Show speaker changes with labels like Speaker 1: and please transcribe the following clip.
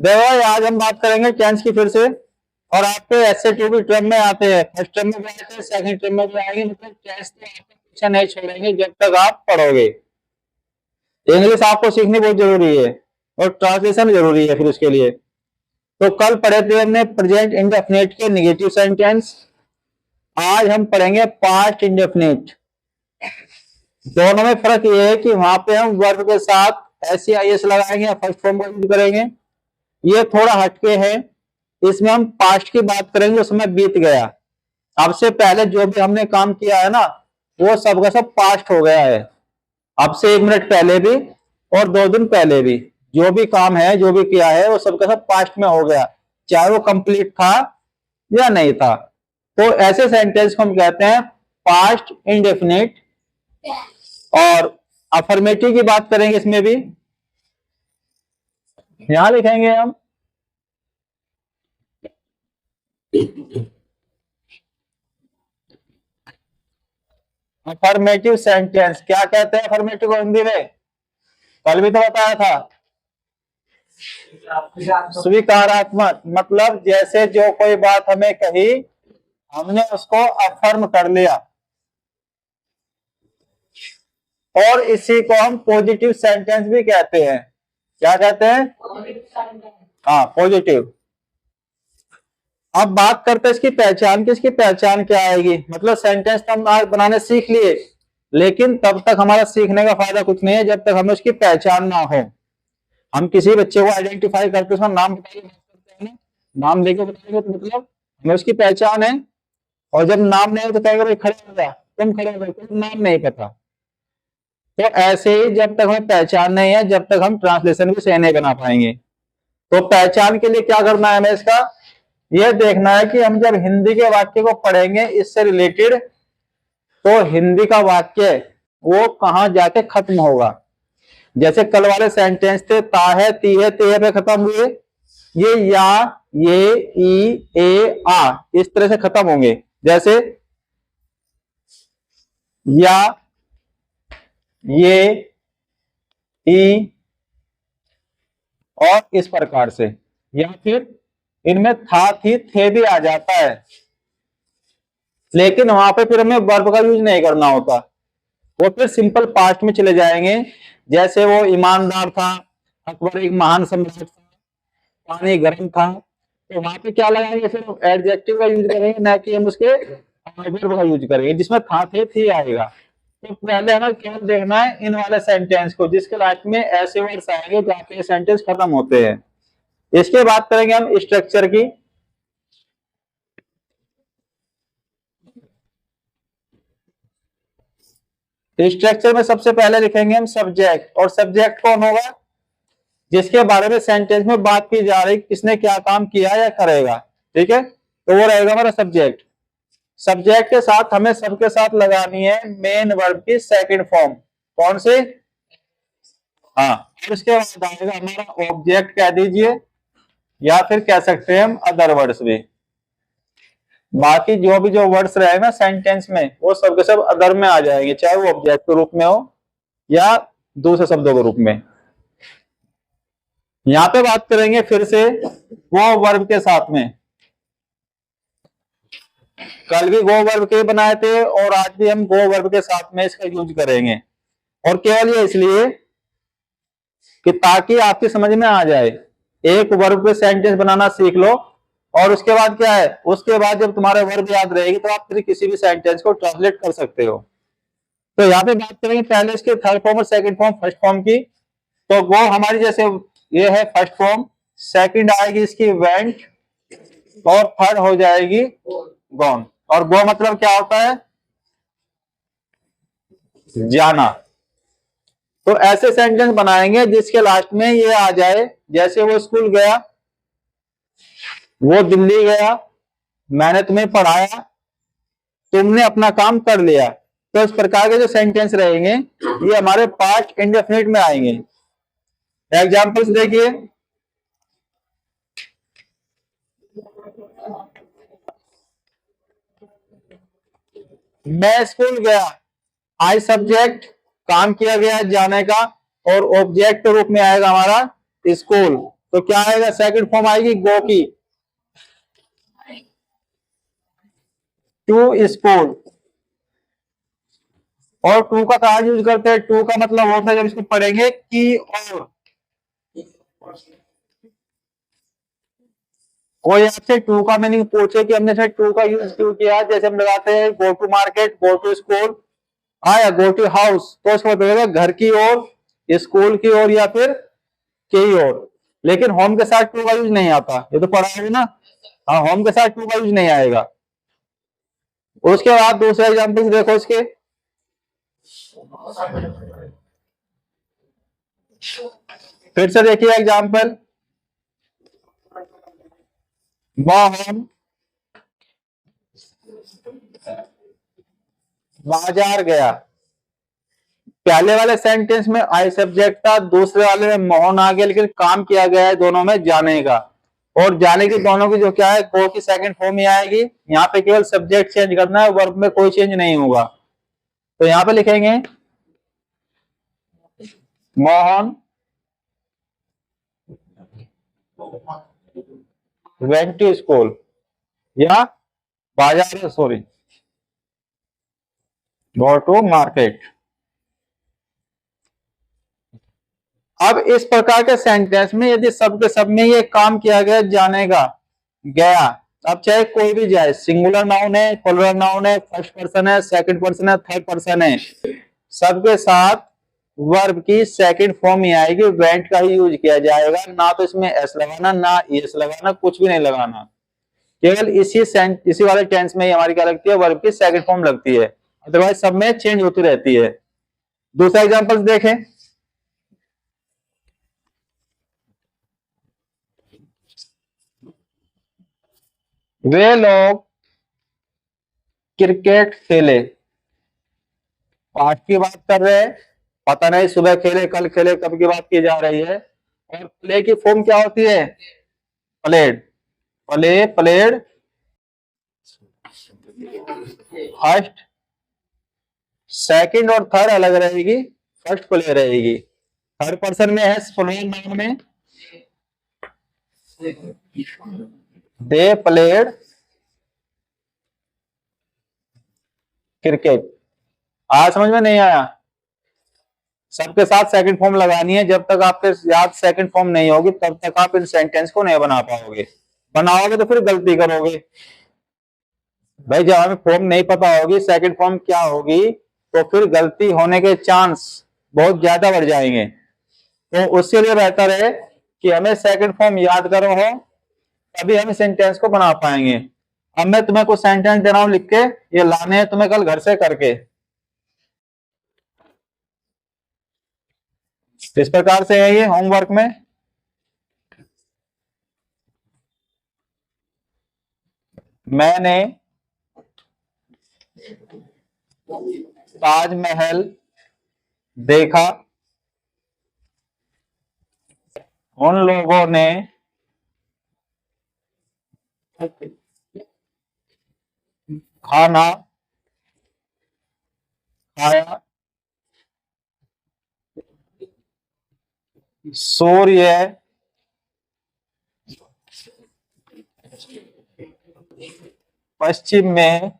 Speaker 1: देखो आज हम बात करेंगे टेंस की फिर से। और आपके ऐसे टू भी टर्म में आते हैं, फर्स्ट टर्म में भी आते हैं, सेकंड टर्म में भी आएंगे। मतलब टेंस तो आपका पीछा नहीं छोड़ेंगे जब तक आप पढ़ोगे। इंग्लिश आपको सीखनी बहुत जरूरी है और ट्रांसलेशन जरूरी है फिर उसके लिए। तो कल पढ़े थे हमने प्रेजेंट इंडेफिनिट के नेगेटिव सेंटेंस। आज हम पढ़ेंगे पास्ट इंडेफिनिट। दोनों में फर्क ये है कि वहां पे हम वर्ब के साथ एस लगाएंगे, फर्स्ट फॉर्म का यूज करेंगे। ये थोड़ा हटके है, इसमें हम पास्ट की बात करेंगे, जो समय बीत गया। अब से पहले जो भी हमने काम किया है ना, वो सब का सब पास्ट हो गया है। अब से 1 मिनट पहले भी और 2 दिन पहले भी जो भी काम है, जो भी किया है, वो सब का सब पास्ट में हो गया, चाहे वो कंप्लीट था या नहीं था। तो ऐसे सेंटेंस को हम कहते हैं पास्ट इंडेफिनिट। और अफर्मेटिव की बात करेंगे, इसमें भी यहां लिखेंगे हम अफर्मेटिव सेंटेंस। क्या कहते हैं अफर्मेटिव को हिंदी में? कल भी तो बताया था, स्वीकारात्मक। मतलब जैसे जो कोई बात हमें कही, हमने उसको अफर्म कर लिया। और इसी को हम पॉजिटिव सेंटेंस भी कहते हैं। क्या कहते हैं? हाँ, पॉजिटिव। अब बात करते हैं इसकी पहचान की। इसकी पहचान क्या आएगी? मतलब सेंटेंस तो हम आज बनाने सीख लिए, लेकिन तब तक हमारा सीखने का फायदा कुछ नहीं है जब तक हमें उसकी पहचान ना हो। हम किसी बच्चे को आइडेंटिफाई करके उसका नाम बताइए, बात करते हैं ना, नाम लेके बताएंगे तो मतलब हमें उसकी पहचान है। और जब नाम नहीं है तो कहेगा भाई खड़े हो जा, तुम खड़े हो गए, तुम नाम नहीं पता। तो ऐसे ही जब तक हमें पहचान नहीं है, जब तक हम ट्रांसलेशन भी सही नहीं बना पाएंगे। तो पहचान के लिए क्या करना है हमें? इसका यह देखना है कि हम जब हिंदी के वाक्य को पढ़ेंगे इससे रिलेटेड, तो हिंदी का वाक्य वो कहां जाके खत्म होगा। जैसे कल वाले सेंटेंस थे, ता है, ती है, ते है पे खत्म हुए। ये या, ये, ई, ए, आ इस तरह से खत्म होंगे। जैसे या, ये, ई और इस प्रकार से। या फिर इनमें था, थी, थे भी आ जाता है, लेकिन वहां पे फिर हमें वर्ब का यूज नहीं करना होता। वो फिर सिंपल पास्ट में चले जाएंगे। जैसे वो ईमानदार था, अकबर एक महान सम्राट था, पानी गर्म था, तो वहां पे क्या लगाएंगे? फिर एडजेक्टिव का यूज करेंगे, ना कि हम उसके वर्ब का यूज करेंगे जिसमें था, थे, थी आएगा। तो पहले हमें केवल देखना है इन वाले सेंटेंस को जिसके लास्ट में ऐसे वर्ड्स आएंगे जहाँ पे सेंटेंस खत्म होते हैं। इसके बाद करेंगे हम स्ट्रक्चर की। स्ट्रक्चर में सबसे पहले लिखेंगे हम सब्जेक्ट। और सब्जेक्ट कौन होगा? जिसके बारे में सेंटेंस में बात की जा रही, किसने क्या काम किया या करेगा। ठीक है, तो वो रहेगा हमारा सब्जेक्ट। सब्जेक्ट के साथ हमें सबके साथ लगानी है मेन वर्ब की सेकंड फॉर्म। कौन से? हाँ, और उसके बाद आएगा हमारा ऑब्जेक्ट कह दीजिए, या फिर कह सकते हैं हम अदर वर्ड्स भी। बाकी जो भी जो वर्ड्स रहेगा ना सेंटेंस में, वो सब के सब अदर में आ जाएंगे, चाहे वो ऑब्जेक्ट के रूप में हो या दूसरे शब्दों के रूप में। यहां पे बात करेंगे फिर से वो वर्ब के साथ में। कल भी गो वर्ब के बनाए थे और आज भी हम गो वर्ब के साथ में इसका यूज करेंगे। और केवल ये इसलिए कि ताकि आपकी समझ में आ जाए। एक वर्ब पे सेंटेंस बनाना सीख लो, और उसके बाद क्या है, उसके बाद जब तुम्हारे वर्ब याद रहेगी तो आप फिर किसी भी सेंटेंस को ट्रांसलेट कर सकते हो। तो यहाँ पे बात करेंगे पहले इसके थर्ड फॉर्म और सेकंड फॉर्म, फर्स्ट फॉर्म की। तो वो हमारी जैसे ये है फर्स्ट फॉर्म, सेकंड आएगी इसकी वेंट, और थर्ड हो जाएगी गॉन। और गो मतलब क्या होता है? जाना। तो ऐसे सेंटेंस बनाएंगे जिसके लास्ट में ये आ जाए, जैसे वो स्कूल गया, वो दिल्ली गया, मैंने तुम्हें पढ़ाया, तुमने अपना काम कर लिया। तो इस प्रकार के जो सेंटेंस रहेंगे ये हमारे पास्ट इंडेफिनिट में आएंगे। एग्जांपल्स देखिए, मैं स्कूल गया, आई सब्जेक्ट, काम किया गया जाने का, और ऑब्जेक्ट के रूप में आएगा हमारा स्कूल। तो क्या आएगा, सेकंड फॉर्म आएगी गो की, टू स्कूल। और टू का कहा यूज करते हैं, टू का मतलब होता है जब इसको पढ़ेंगे की और, कोई आपसे टू का मीनिंग पूछे कि हमने सर टू का यूज क्यों किया, जैसे हम लगाते हैं go to market, go to school, या गो टू हाउस, तो इसको बताएगा घर की ओर, स्कूल की ओर, या फिर की ओर। लेकिन होम के साथ टू का यूज नहीं आता, ये तो पढ़ा है ना। हाँ, होम के साथ टू का यूज नहीं आएगा। उसके बाद दूसरे एग्जाम्पल देखो इसके, फिर से देखिए एग्जाम्पल, मोहन बाजार गया। पहले वाले सेंटेंस में आई सब्जेक्ट था, दूसरे वाले में मोहन आ गया, लेकिन काम किया गया है दोनों में जाने का। और जाने की दोनों की जो क्या है, गो की सेकंड फॉर्म ही आएगी। यहाँ पे केवल सब्जेक्ट चेंज करना है, वर्ब में कोई चेंज नहीं होगा। तो यहाँ पे लिखेंगे मोहन वेंट टू स्कूल, या बाजार, सॉरी, गो टू मार्केट। अब इस प्रकार के सेंटेंस में यदि सब के सब में ये काम किया गया जाने का, गया, अब चाहे कोई भी जाए, सिंगुलर नाउन है, प्लूरल नाउन है, फर्स्ट पर्सन है, सेकंड पर्सन है, थर्ड पर्सन है, सबके साथ वर्ब की सेकंड फॉर्म ही आएगी, वेंट का ही यूज किया जाएगा। ना तो इसमें एस लगाना, ना एस लगाना, कुछ भी नहीं लगाना। केवल इसी वाले टेंस में ही हमारी क्या लगती है, वर्ब की सेकंड फॉर्म लगती है। अदरवाइज सब में चेंज होती रहती है। दूसरा एग्जांपल देखें, वे लोग क्रिकेट खेले। पास्ट की बात कर रहे हैं, पता नहीं सुबह खेले, कल खेले, कब की बात की जा रही है। और प्ले की फॉर्म क्या होती है, प्लेड। प्लेड फर्स्ट, सेकंड और थर्ड अलग रहेगी, फर्स्ट प्ले रहेगी। थर्ड पर्सन में है, प्लूरल नाउन में दे प्लेड क्रिकेट। आज समझ में नहीं आया, सबके साथ सेकंड फॉर्म लगानी है। जब तक आपके याद सेकंड फॉर्म नहीं होगी तब तक आप इन सेंटेंस को नहीं बना पाओगे। बनाओगे तो फिर गलती करोगे। भाई जब हमें फॉर्म नहीं पता होगी सेकंड फॉर्म क्या होगी, तो फिर गलती होने के चांस बहुत ज्यादा बढ़ जाएंगे। तो उसके लिए बेहतर है कि हमें सेकंड फॉर्म याद करो हो, तभी हम सेंटेंस को बना पाएंगे। अब मैं तुम्हें कुछ सेंटेंस दे रहा हूं लिख के, ये लाने हैं तुम्हें कल घर से करके। इस प्रकार से है ये होमवर्क में। मैंने ताजमहल देखा, उन लोगों ने खाना खाया, सूर्य पश्चिम में